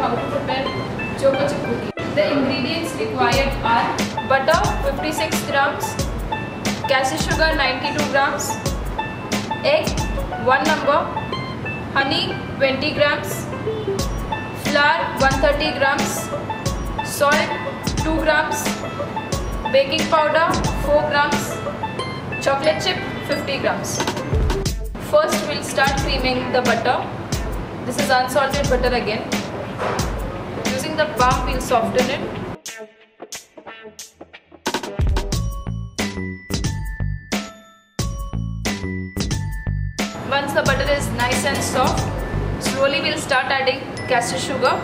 how to prepare Choco chip cookie. The ingredients required are butter 56 grams, cashew sugar 92 grams, egg 1 number, honey 20 grams, flour 130 grams, salt 2 grams, baking powder 4 grams, chocolate chip 50 grams. First we'll start creaming the butter. This is unsalted butter again. Using the palm we'll soften it. Once the butter is nice and soft, slowly we'll start adding cashew sugar.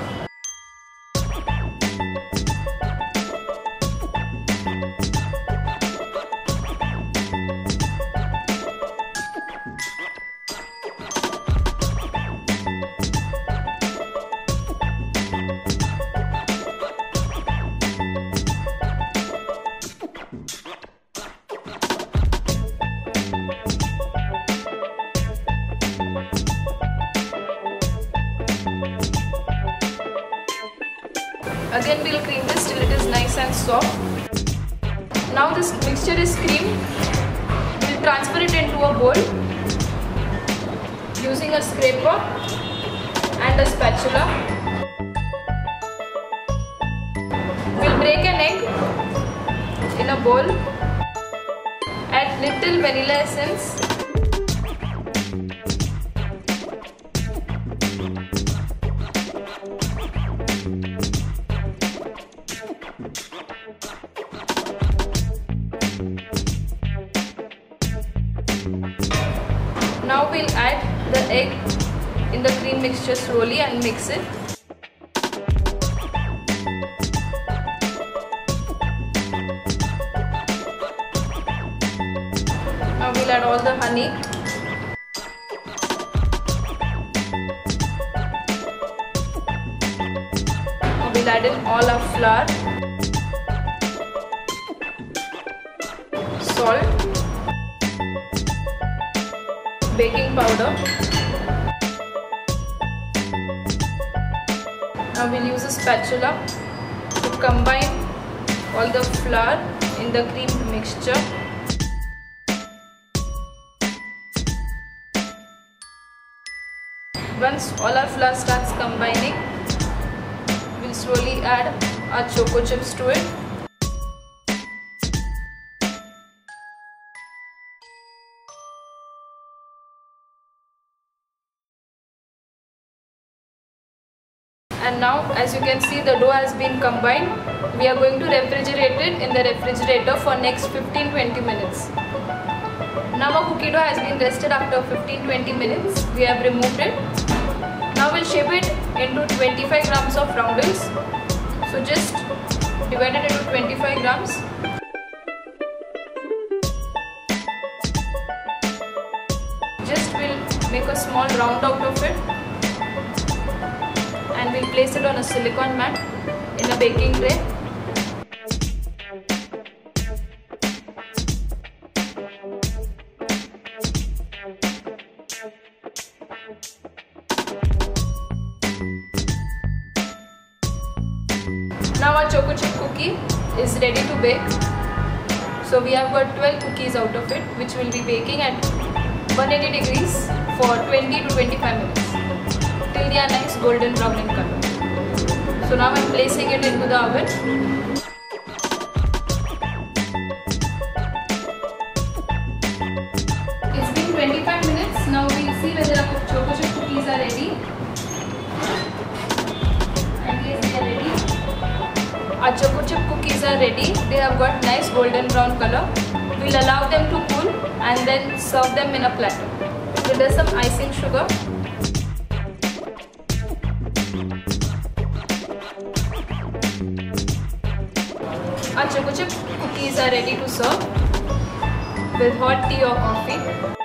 Again we'll cream this till it is nice and soft. Now this mixture is creamed. We'll transfer it into a bowl using a scraper and a spatula. We'll break an egg in a bowl. Add little vanilla essence. Now we'll add the egg in the cream mixture slowly and mix it. Now we'll add all the honey. Now we'll add in all our flour, salt, baking powder. Now we'll use a spatula to combine all the flour in the cream mixture. Once all our flour starts combining, we'll slowly add our choco chips to it. And now, as you can see, the dough has been combined. We are going to refrigerate it in the refrigerator for next 15-20 minutes. Now our cookie dough has been rested after 15-20 minutes. We have removed it. Now we'll shape it into 25 grams of roundels. So just divide it into 25 grams. Just we'll make a small round out of it. And we'll place it on a silicone mat in a baking tray. Now our choco chip cookie is ready to bake. So we have got 12 cookies out of it, which will be baking at 180 degrees for 20 to 25 minutes. Till they are nice golden brown in color. So now I am placing it into the oven. It's been 25 minutes. Now we'll see whether our choco chip cookies are ready. And yes, they are ready. Our choco chip cookies are ready. They have got nice golden brown color. We'll allow them to cool and then serve them in a platter. We'll add some icing sugar. Our choco chip cookies are ready to serve with hot tea or coffee.